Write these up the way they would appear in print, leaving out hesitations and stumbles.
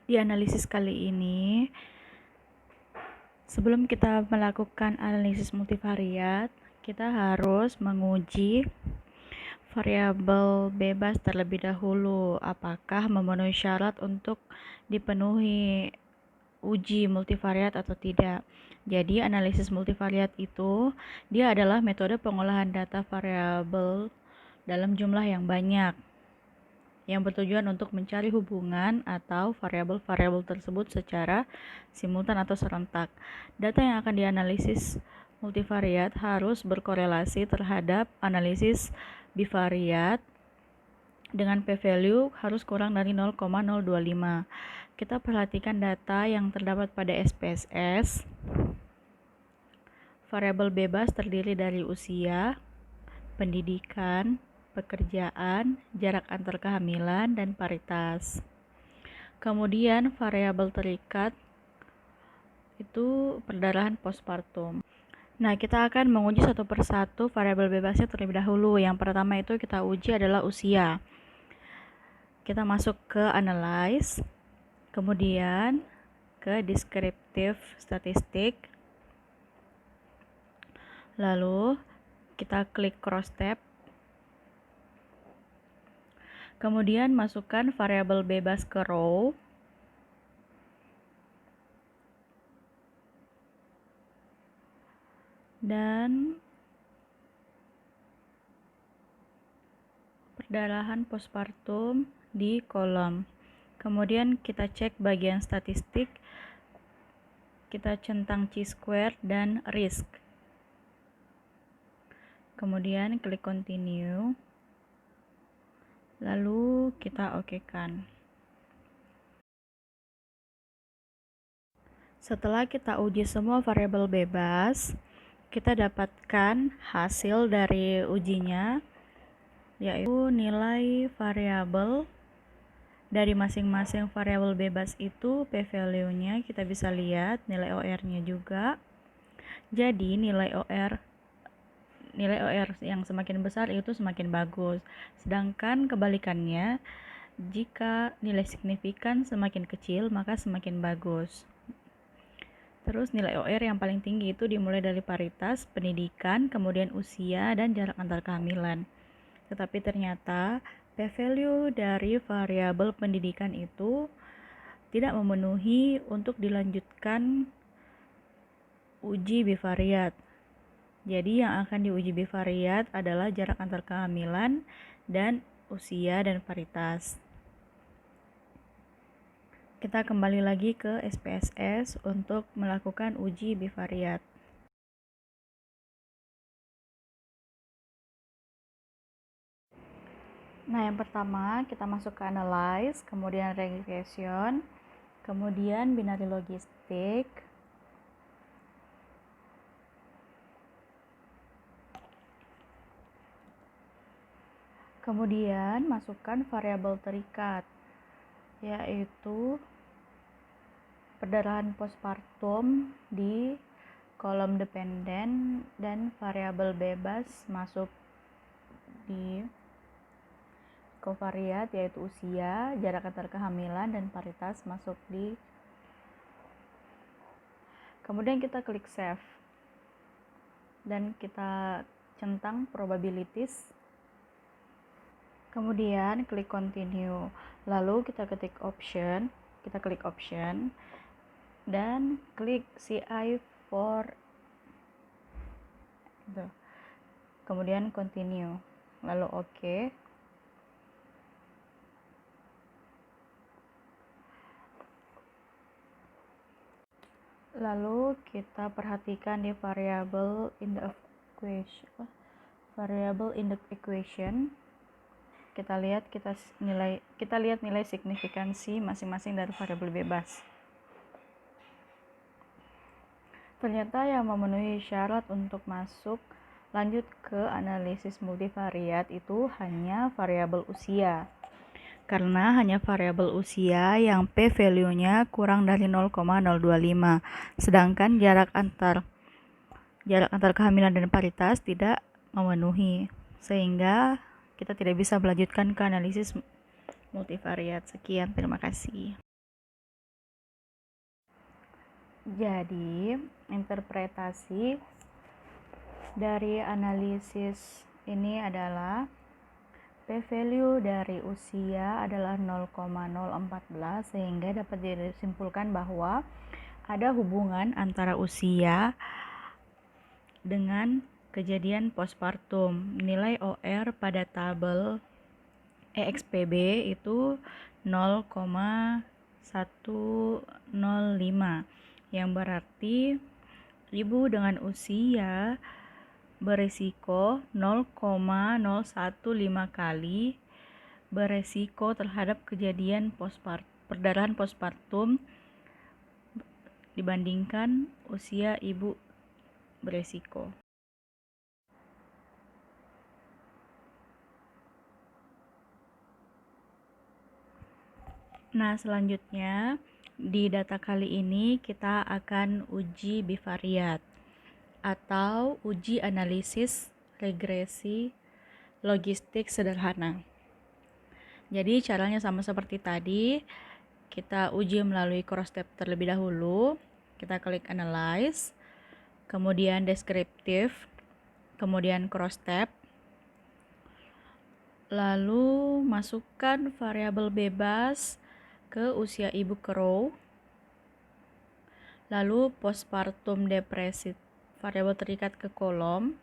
Di analisis kali ini, sebelum kita melakukan analisis multivariat, kita harus menguji variabel bebas terlebih dahulu, apakah memenuhi syarat untuk dipenuhi uji multivariat atau tidak. Jadi analisis multivariat itu dia adalah metode pengolahan data variabel dalam jumlah yang banyak, yang bertujuan untuk mencari hubungan atau variabel-variabel tersebut secara simultan atau serentak. Data yang akan dianalisis multivariat harus berkorelasi terhadap analisis bivariat dengan p-value harus kurang dari 0,025. Kita perhatikan data yang terdapat pada SPSS. Variabel bebas terdiri dari usia, pendidikan, pekerjaan, jarak antar kehamilan, dan paritas. Kemudian variabel terikat itu perdarahan postpartum. Nah, kita akan menguji satu persatu variabel bebasnya terlebih dahulu. Yang pertama itu kita uji adalah usia. Kita masuk ke analyze, kemudian ke descriptive statistic, lalu kita klik cross tab. Kemudian masukkan variabel bebas ke row. Dan perdarahan postpartum di kolom. Kemudian kita cek bagian statistik. Kita centang chi-square dan risk. Kemudian klik continue. Lalu kita okekan. Setelah kita uji semua variabel bebas, kita dapatkan hasil dari ujinya, yaitu nilai variabel dari masing-masing variabel bebas itu p-value-nya kita bisa lihat, nilai OR-nya juga. Jadi nilai OR yang semakin besar itu semakin bagus. Sedangkan kebalikannya, jika nilai signifikan semakin kecil, maka semakin bagus. Terus nilai OR yang paling tinggi itu dimulai dari paritas, pendidikan, kemudian usia, dan jarak antar kehamilan. Tetapi ternyata p-value dari variabel pendidikan itu tidak memenuhi untuk dilanjutkan uji bivariat. Jadi yang akan diuji bivariat adalah jarak antar kehamilan dan usia dan paritas. Kita kembali lagi ke SPSS untuk melakukan uji bivariat. Nah, yang pertama kita masuk ke analyze, kemudian regression, kemudian binary logistik, kemudian masukkan variabel terikat, yaitu perdarahan postpartum di kolom dependen dan variabel bebas masuk di covariat, yaitu usia, jarak antar kehamilan, dan paritas masuk di. Kemudian kita klik save dan kita centang probabilities. Kemudian klik continue. Lalu kita klik option dan klik CI for kemudian continue. Lalu oke. Lalu kita perhatikan di variable in the equation. Kita lihat nilai signifikansi masing-masing dari variabel bebas. Ternyata yang memenuhi syarat untuk masuk lanjut ke analisis multivariat itu hanya variabel usia. Karena hanya variabel usia yang p-value-nya kurang dari 0,025. Sedangkan jarak antar kehamilan dan paritas tidak memenuhi. Sehingga kita tidak bisa melanjutkan ke analisis multivariat. Sekian, terima kasih. Jadi, interpretasi dari analisis ini adalah p-value dari usia adalah 0,014 sehingga dapat disimpulkan bahwa ada hubungan antara usia dengan kejadian postpartum. Nilai OR pada tabel EXPB itu 0,105 yang berarti ibu dengan usia berisiko 0,015 kali beresiko terhadap kejadian perdarahan postpartum dibandingkan usia ibu beresiko. Nah, selanjutnya di data kali ini kita akan uji bivariat atau uji analisis regresi logistik sederhana. Jadi caranya sama seperti tadi, kita uji melalui cross step terlebih dahulu. Kita klik analyze, kemudian deskriptif, kemudian cross step, lalu masukkan variabel bebas ke usia ibu ke row, lalu postpartum depresi variabel terikat ke kolom,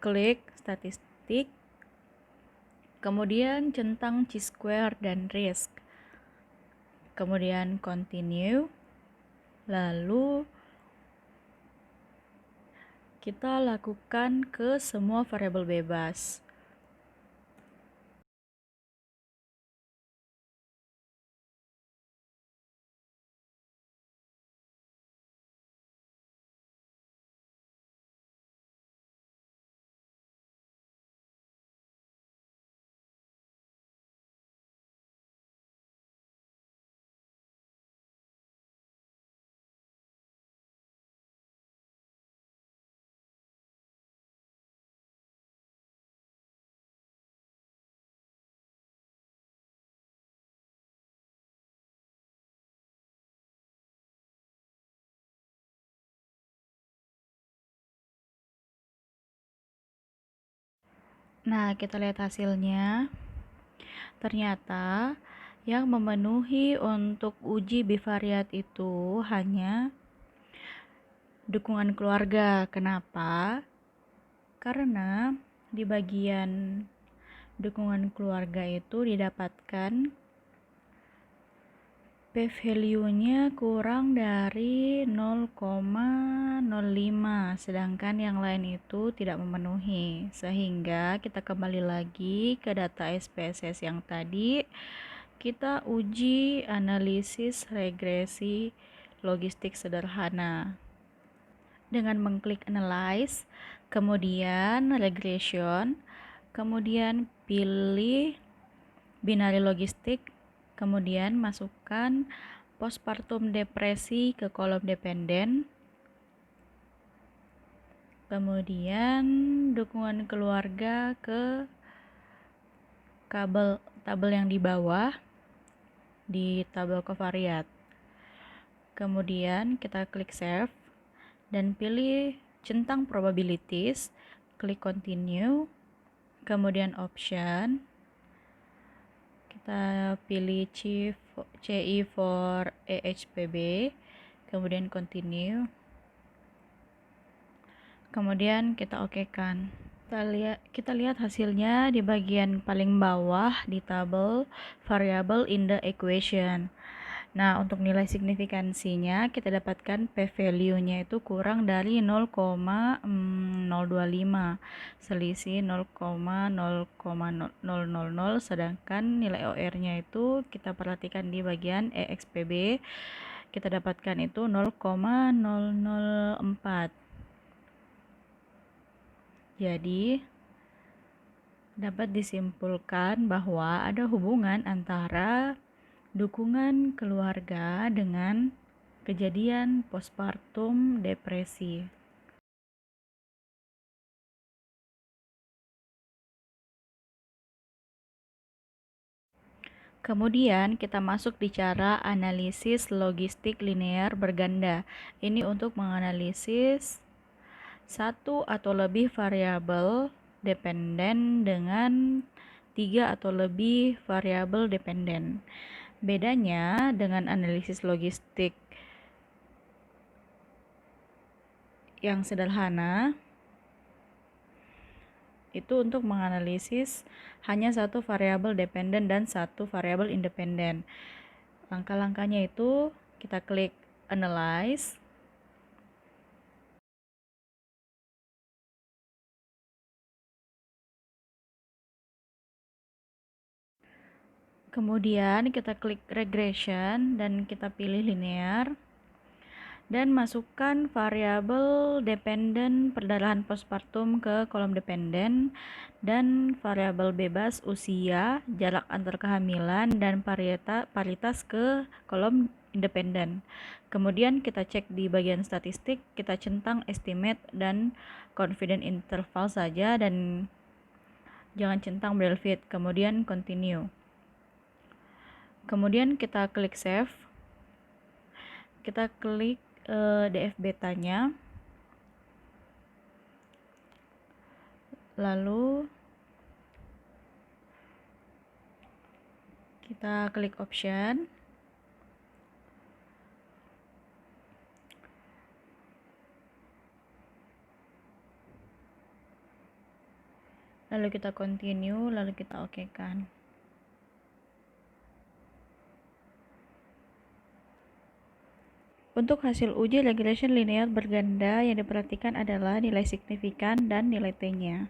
klik statistik, kemudian centang chi-square dan risk, kemudian continue, lalu kita lakukan ke semua variabel bebas. Nah, kita lihat hasilnya. Ternyata yang memenuhi untuk uji bivariat itu hanya dukungan keluarga. Kenapa? Karena di bagian dukungan keluarga itu didapatkan p-value-nya kurang dari 0,05, sedangkan yang lain itu tidak memenuhi. Sehingga kita kembali lagi ke data SPSS yang tadi, kita uji analisis regresi logistik sederhana. Dengan mengklik analyze, kemudian regression, kemudian pilih binary logistik, kemudian masukkan postpartum depresi ke kolom dependen, kemudian dukungan keluarga ke tabel yang di bawah di tabel covariat. Kemudian kita klik save dan pilih centang probabilities, klik continue, kemudian option, kita pilih CI for EHPB, kemudian continue, kemudian kita okekan. Kita lihat hasilnya di bagian paling bawah di tabel variable in the equation. Nah, untuk nilai signifikansinya kita dapatkan p-value-nya itu kurang dari 0,025, selisih 0,000, sedangkan nilai OR-nya itu kita perhatikan di bagian EXPB kita dapatkan itu 0,004. Jadi dapat disimpulkan bahwa ada hubungan antara dukungan keluarga dengan kejadian postpartum depresi. Kemudian kita masuk di cara analisis logistik linear berganda. Ini untuk menganalisis satu atau lebih variabel dependen dengan 3 atau lebih variabel dependen. Bedanya dengan analisis logistik yang sederhana, itu untuk menganalisis hanya satu variabel dependen dan satu variabel independen. Langkah-langkahnya itu kita klik Analyze. Kemudian kita klik Regression dan kita pilih Linear. Dan masukkan variabel dependen perdarahan postpartum ke kolom dependen dan variabel bebas usia, jarak antar kehamilan, dan paritas ke kolom independen. Kemudian kita cek di bagian statistik, kita centang estimate dan confidence interval saja dan jangan centang Braille fit. Kemudian continue. Kemudian kita klik save. Kita klik DF betanya, lalu kita klik option, lalu kita continue, lalu kita oke kan. Untuk hasil uji regression linear berganda yang diperhatikan adalah nilai signifikan dan nilai T-nya.